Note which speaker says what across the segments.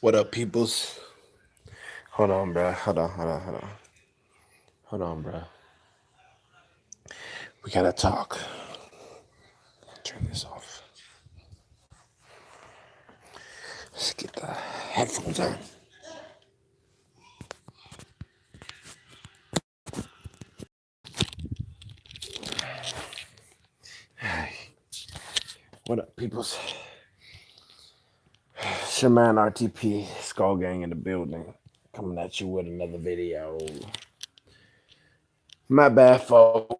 Speaker 1: What up, peoples? Hold on, bro. Hold on, bro. We gotta talk. Turn this off. Let's get the headphones on. What up, peoples? It's your man RTP, Skull Gang in the building. Coming at you with another video. My bad, folks.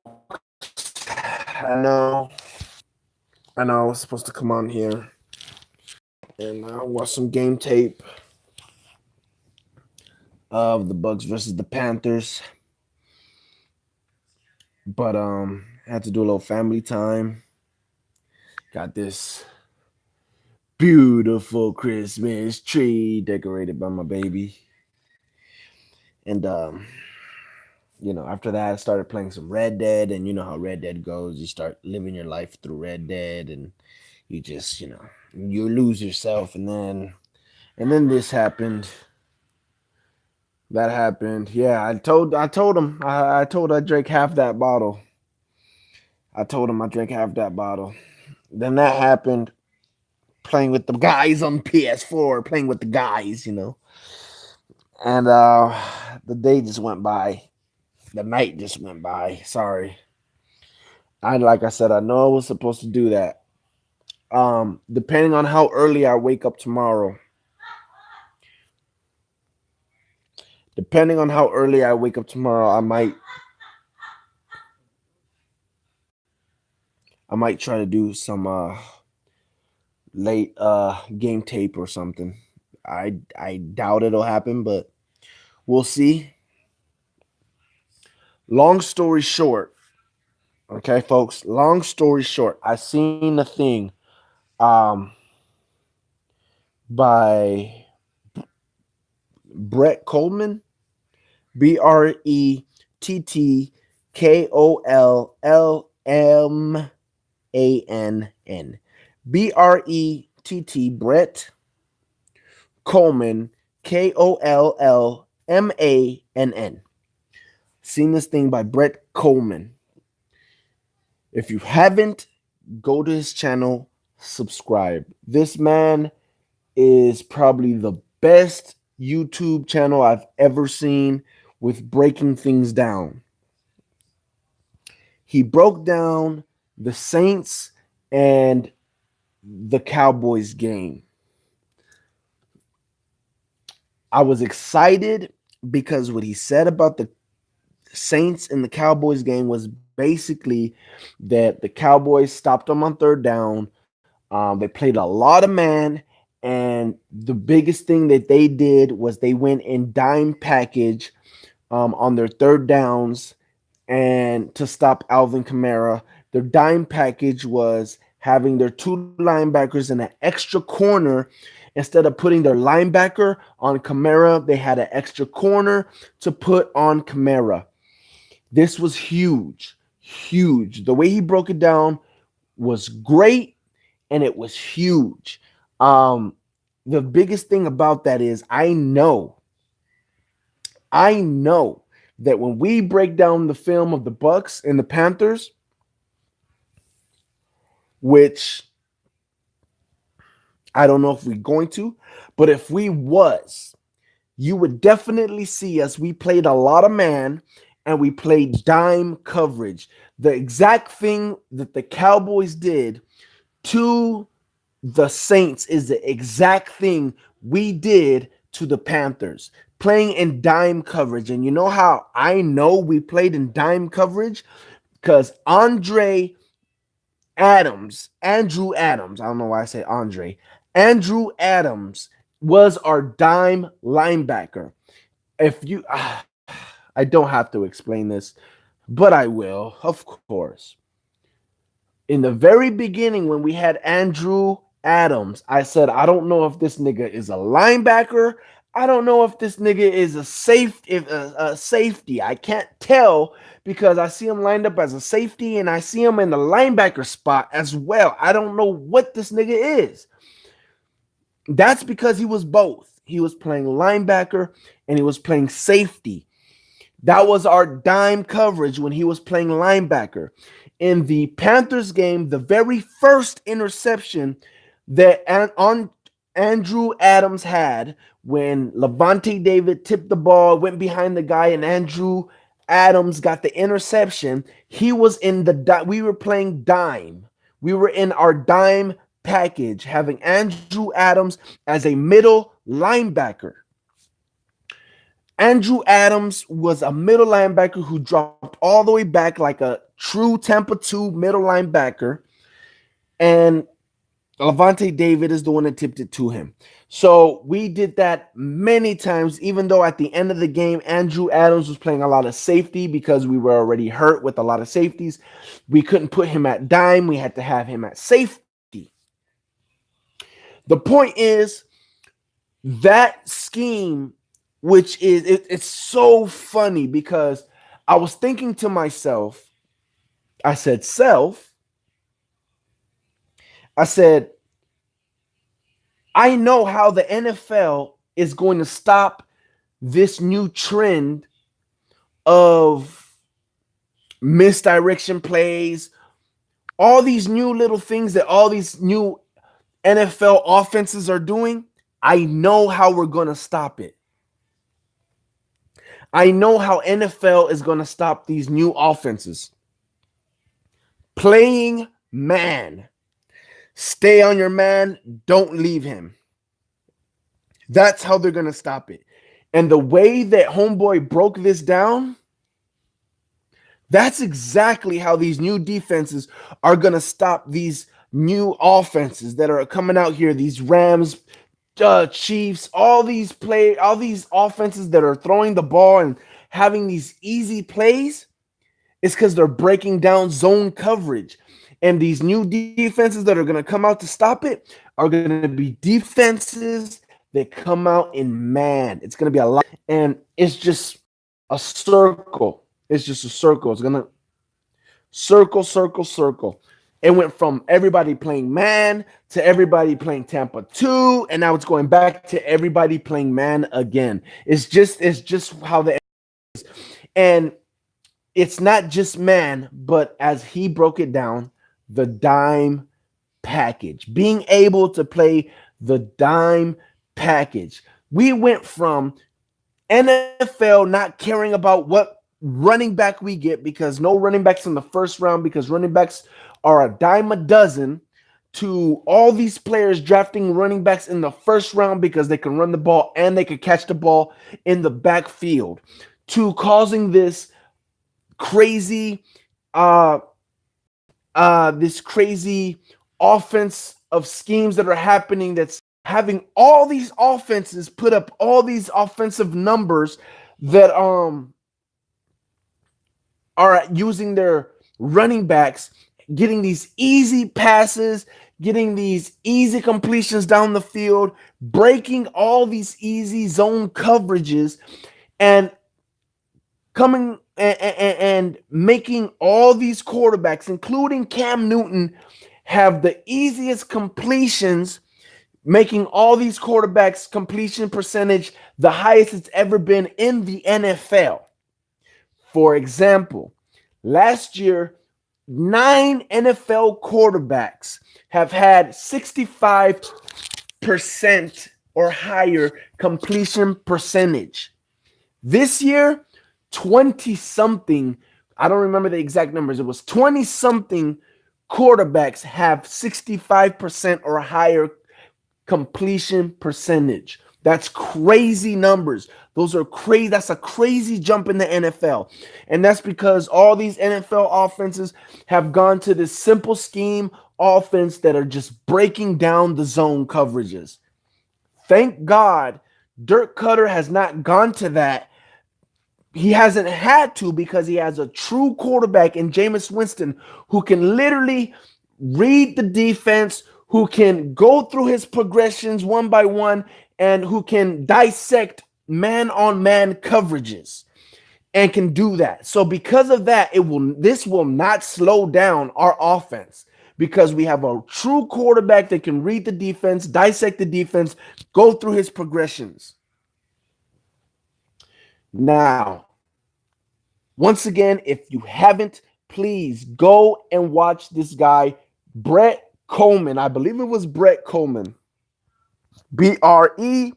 Speaker 1: I know I was supposed to come on here and watch some game tape of the Bucks versus the Panthers. But I had to do a little family time. Got this beautiful Christmas tree decorated by my baby. And after that I started playing some Red Dead, and you know how Red Dead goes. You start living your life through Red Dead and you just, you lose yourself, and then this happened. That happened. Yeah, I told him. I told I drank half that bottle. I told him I drank half that bottle. Then that happened. Playing with the guys on PS4, playing with the guys, And the day just went by. The night just went by. Sorry. Like I said, I know I was supposed to do that. Depending on how early I wake up tomorrow. I might try to do some late game tape or something. I doubt it'll happen, but we'll see. Long story short, okay, folks. Long story short, I seen a thing by Brett Coleman, BrettKollmann, Brett Coleman, Kollmann. Seen this thing by Brett Coleman. If you haven't, go to his channel, subscribe. This man is probably the best YouTube channel I've ever seen with breaking things down. He broke down the Saints and the Cowboys game. I was excited because what he said about the Saints and the Cowboys game was basically that the Cowboys stopped them on third down. They played a lot of man, and the biggest thing that they did was they went in dime package on their third downs and to stop Alvin Kamara. Their dime package was having their two linebackers in an extra corner. Instead of putting their linebacker on Kamara, they had an extra corner to put on Kamara. This was huge. The way he broke it down was great, and it was huge. The biggest thing about that is I know that when we break down the film of the Bucks and the Panthers, which I don't know if we're going to, but if we was, you would definitely see us. We played a lot of man and we played dime coverage. The exact thing that the Cowboys did to the Saints is the exact thing we did to the Panthers, playing in dime coverage. And you know how I know we played in dime coverage? Because Andrew Adams, I don't know why I say Andrew Adams was our dime linebacker. I don't have to explain this, but I will, of course. In the very beginning, when we had Andrew Adams, I said, I don't know if this nigga is a linebacker. I don't know if this nigga is a safety. I can't tell because I see him lined up as a safety and I see him in the linebacker spot as well. I don't know what this nigga is. That's because he was both. he was playing linebacker, and he was playing safety. That was our dime coverage when he was playing linebacker. In the Panthers game, the very first interception that on Andrew Adams had, when Lavonte David tipped the ball, went behind the guy, and Andrew Adams got the interception. He was in we were playing dime. We were in our dime package, having Andrew Adams as a middle linebacker. Andrew Adams was a middle linebacker who dropped all the way back like a true Tampa 2 middle linebacker. And Lavonte David is the one that tipped it to him. So we did that many times, even though at the end of the game, Andrew Adams was playing a lot of safety because we were already hurt with a lot of safeties. We couldn't put him at dime. We had to have him at safety. The point is that scheme, which is, it's so funny because I was thinking to myself, I said, I know how the NFL is going to stop this new trend of misdirection plays, all these new little things that all these new NFL offenses are doing. I know how we're going to stop it. I know how NFL is going to stop these new offenses. Playing man. Stay on your man. Don't leave him. That's how they're going to stop it. And the way that Homeboy broke this down, that's exactly how these new defenses are going to stop these new offenses that are coming out here. These Rams, Chiefs, all these offenses that are throwing the ball and having these easy plays, is because they're breaking down zone coverage. And these new defenses that are going to come out to stop it are going to be defenses that come out in man. It's going to be a lot. And it's just a circle. It's just a circle. It's going to circle. It went from everybody playing man to everybody playing Tampa 2, and now it's going back to everybody playing man again. It's just how the is. And it's not just man, but as he broke it down, the dime package. Being able to play the dime package. We went from NFL not caring about what running back we get, because no running backs in the first round, because running backs are a dime a dozen, to all these players drafting running backs in the first round because they can run the ball and they can catch the ball in the backfield, to causing this crazy offense of schemes that are happening, that's having all these offenses put up all these offensive numbers that are using their running backs, getting these easy passes, getting these easy completions down the field, breaking all these easy zone coverages, and coming and making all these quarterbacks, including Cam Newton, have the easiest completions, making all these quarterbacks completion percentage the highest it's ever been in the NFL. For example, last year, 9 NFL quarterbacks have had 65% or higher completion percentage. This year, 20-something, I don't remember the exact numbers, it was 20-something quarterbacks have 65% or higher completion percentage. That's crazy numbers. Those are crazy. That's a crazy jump in the NFL. And that's because all these NFL offenses have gone to this simple scheme offense that are just breaking down the zone coverages. Thank God Dirk Cutter has not gone to that. He hasn't had to, because he has a true quarterback in Jameis Winston who can literally read the defense, who can go through his progressions one by one, and who can dissect man-on-man coverages and can do that. So because of that, this will not slow down our offense, because we have a true quarterback that can read the defense, dissect the defense, go through his progressions. Now, once again, if you haven't, please go and watch this guy, Brett Kollmann. I believe it was Brett Kollmann. Brettkollmann.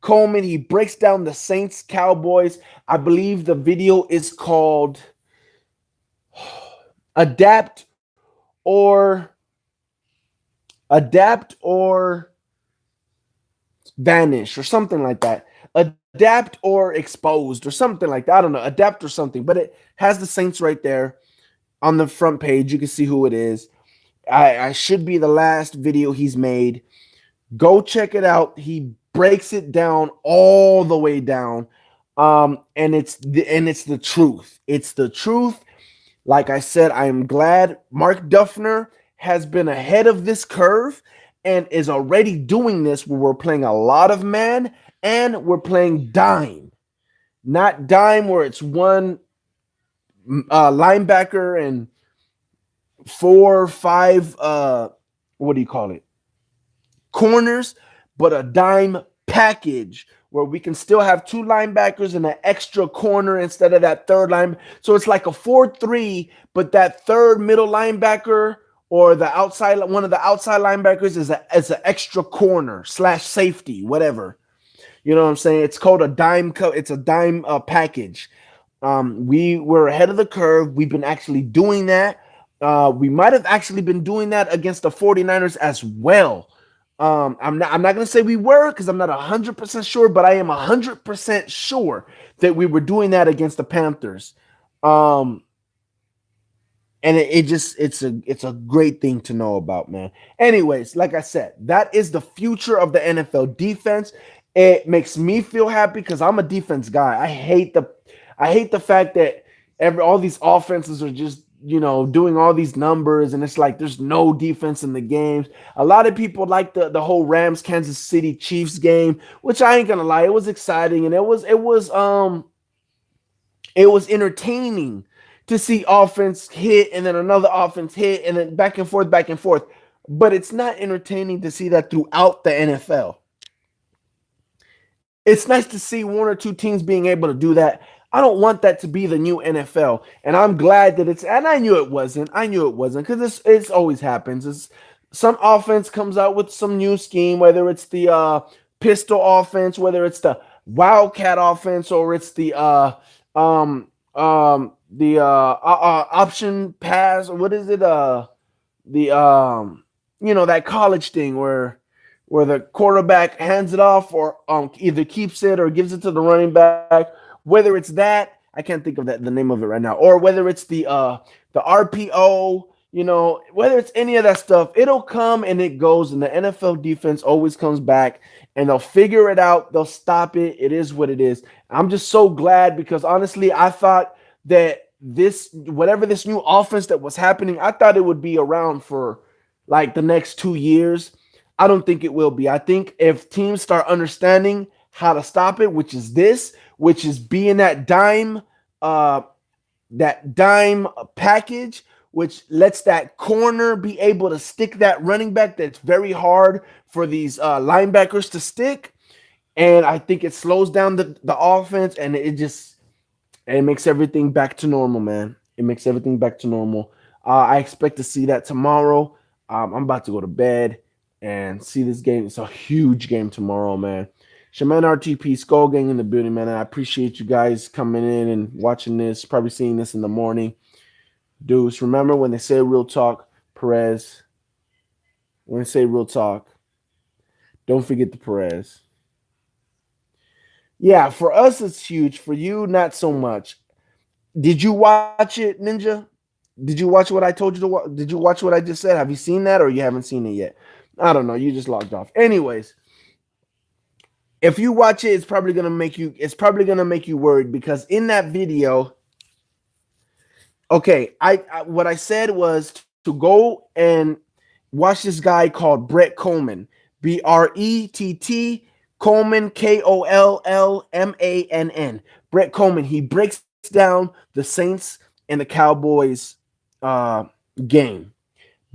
Speaker 1: Coleman, he breaks down the Saints Cowboys. I believe the video is called Adapt or Vanish or something like that. Adapt or Exposed or something like that. I don't know. Adapt or something. But it has the Saints right there on the front page. You can see who it is. I should be the last video he's made. Go check it out. He breaks it down all the way down. And it's the truth. It's the truth. Like I said, I am glad Mark Duffner has been ahead of this curve and is already doing this where we're playing a lot of man and we're playing dime. Not dime where it's one linebacker and 4 or 5 what do you call it? Corners, but a dime package where we can still have 2 linebackers and an extra corner instead of that third line. So it's like a 4-3, but that third middle linebacker or the outside, one of the outside linebackers is an extra corner / safety, whatever. You know what I'm saying? It's called a dime. It's a dime package. We were ahead of the curve. We've been actually doing that. We might have actually been doing that against the 49ers as well. I'm not going to say we were because I'm not 100% sure, but I am 100% sure that we were doing that against the Panthers. And it's a great thing to know about, man. Anyways, like I said, that is the future of the NFL defense. It makes me feel happy because I'm a defense guy. I hate the fact that all these offenses are just, doing all these numbers, and it's like there's no defense in the games. A lot of people like the whole Rams Kansas City Chiefs game, which I ain't gonna lie, it was exciting and it was entertaining to see offense hit and then another offense hit and then back and forth. But it's not entertaining to see that throughout the NFL. It's nice to see 1 or 2 teams being able to do that. I don't want that to be the new NFL, and I'm glad that it's. And I knew it wasn't because it's always happens. It's some offense comes out with some new scheme, whether it's the pistol offense, whether it's the wildcat offense, or it's the option pass. What is it? That college thing where the quarterback hands it off or either keeps it or gives it to the running back. Whether it's that, I can't think of the name of it right now, or whether it's the RPO, whether it's any of that stuff, it'll come and it goes, and the NFL defense always comes back, and they'll figure it out. They'll stop it. It is what it is. I'm just so glad because honestly, I thought that whatever this new offense that was happening, I thought it would be around for like the next 2 years. I don't think it will be. I think if teams start understanding how to stop it, which is being that dime package, which lets that corner be able to stick that running back that's very hard for these linebackers to stick. And I think it slows down the offense, and it makes everything back to normal, man. It makes everything back to normal. I expect to see that tomorrow. I'm about to go to bed and see this game. It's a huge game tomorrow, man. Shaman RTP, Skull Gang in the building, man. I appreciate you guys coming in and watching this, probably seeing this in the morning. Deuce, remember when they say real talk, Perez, when they say real talk, don't forget the Perez. Yeah, for us, it's huge. For you, not so much. Did you watch it, Ninja? Did you watch what I told you to watch? Did you watch what I just said? Have you seen that or you haven't seen it yet? I don't know. You just logged off. Anyways, if you watch it, it's probably gonna make you worried because in that video, okay, what I said was to go and watch this guy called Brett Kollmann, Brett Kollmann, Kollmann. Brett Kollmann. He breaks down the Saints and the Cowboys game.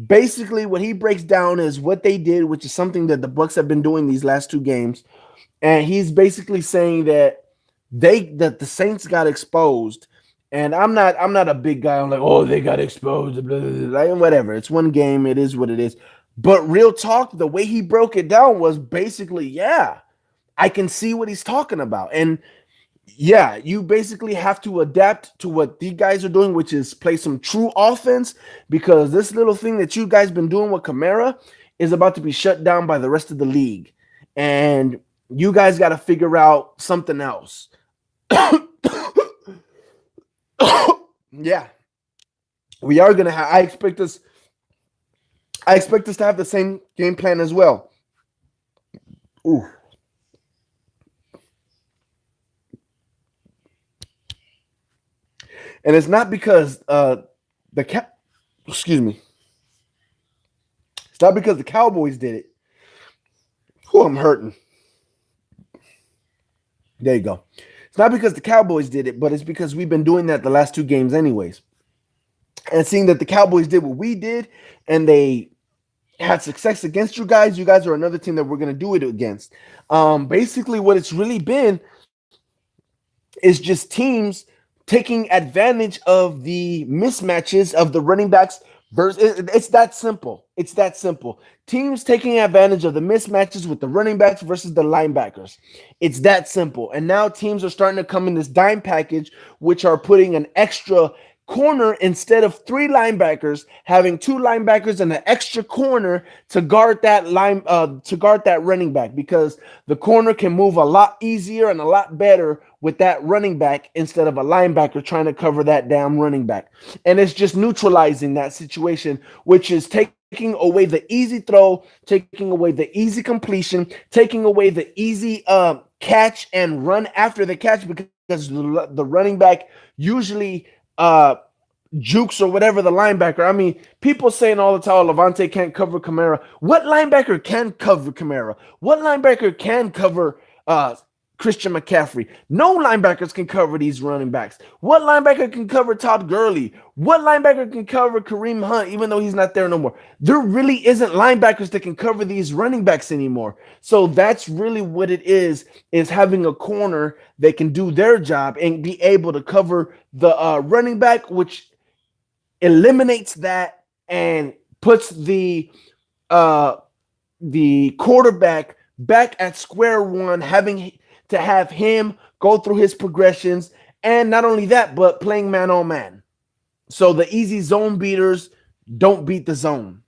Speaker 1: Basically, what he breaks down is what they did, which is something that the Bucks have been doing these last two games, and he's basically saying that the Saints got exposed. And I'm not a big guy. I'm like, oh, they got exposed, blah, blah, blah. Like, whatever. It's one game. It is what it is. But real talk, the way he broke it down was basically, yeah, I can see what he's talking about. And yeah, you basically have to adapt to what these guys are doing, which is play some true offense, because this little thing that you guys been doing with Kamara is about to be shut down by the rest of the league. And you guys got to figure out something else. Yeah, we are gonna have. I expect us to have the same game plan as well. Ooh. And it's not because the cap. Excuse me. It's not because the Cowboys did it. Oh, I'm hurting. There you go. It's not because the Cowboys did it, but it's because we've been doing that the last two games, anyways. And seeing that the Cowboys did what we did, and they had success against you guys are another team that we're going to do it against. Basically, what it's really been is just teams taking advantage of the mismatches of the running backs. It's that simple. It's that simple. Teams taking advantage of the mismatches with the running backs versus the linebackers. It's that simple. And now teams are starting to come in this dime package, which are putting an extra corner instead of three linebackers, having two linebackers and an extra corner to guard that running back, because the corner can move a lot easier and a lot better with that running back instead of a linebacker trying to cover that damn running back. And it's just neutralizing that situation, which is taking away the easy throw, taking away the easy completion, taking away the easy catch and run after the catch, because the running back usually jukes or whatever the linebacker. I mean, people saying all the time, Levante can't cover Kamara. What linebacker can cover Kamara? What linebacker can cover Christian McCaffrey? No linebackers can cover these running backs. What linebacker can cover Todd Gurley? What linebacker can cover Kareem Hunt, even though he's not there no more? There really isn't linebackers that can cover these running backs anymore. So that's really what it is having a corner that can do their job and be able to cover the running back, which eliminates that and puts the quarterback back at square one, having to have him go through his progressions, and not only that, but playing man on man. So the easy zone beaters don't beat the zone.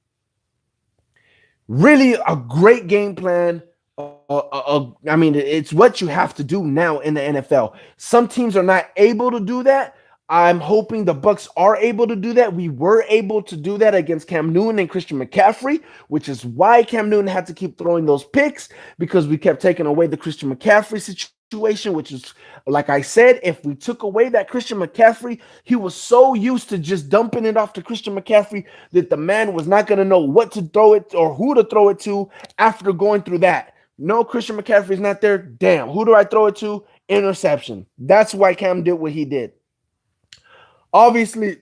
Speaker 1: Really a great game plan. I mean, it's what you have to do now in the NFL. Some teams are not able to do that. I'm hoping the Bucks are able to do that. We were able to do that against Cam Newton and Christian McCaffrey, which is why Cam Newton had to keep throwing those picks, because we kept taking away the Christian McCaffrey situation, which is, like I said, if we took away that Christian McCaffrey, he was so used to just dumping it off to Christian McCaffrey that the man was not going to know what to throw it or who to throw it to after going through that. No, Christian McCaffrey's not there. Damn, who do I throw it to? Interception. That's why Cam did what he did. Obviously,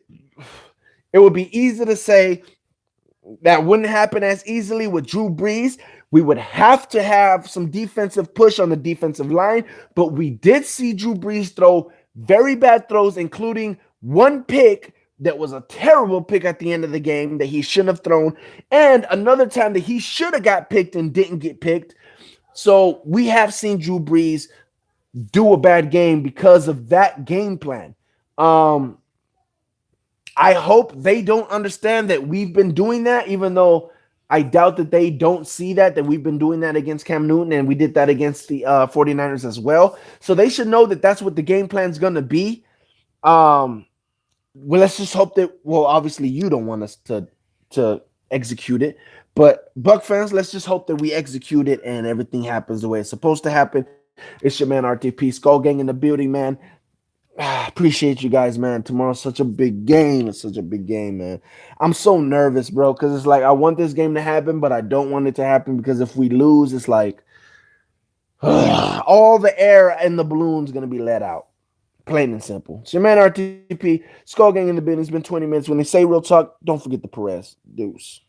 Speaker 1: it would be easy to say that wouldn't happen as easily with Drew Brees. We would have to have some defensive push on the defensive line, but we did see Drew Brees throw very bad throws, including one pick that was a terrible pick at the end of the game that he shouldn't have thrown, and another time that he should have got picked and didn't get picked. So we have seen Drew Brees do a bad game because of that game plan. I hope they don't understand that we've been doing that, even though I doubt that they don't see that we've been doing that against Cam Newton, and we did that against the 49ers as well. So they should know that that's what the game plan is going to be. Well, let's just hope that, well, obviously you don't want us to execute it, but Buck fans, let's just hope that we execute it and everything happens the way it's supposed to happen. It's your man RTP, Skull Gang in the building, man. Appreciate you guys, man. Tomorrow's such a big game. It's such a big game, man. I'm so nervous, bro, because it's like I want this game to happen, but I don't want it to happen, because if we lose, it's like all the air in the balloon's going to be let out. Plain and simple. It's your man RTP. Skull Gang in the building. It's been 20 minutes. When they say real talk, don't forget the Perez. Deuce.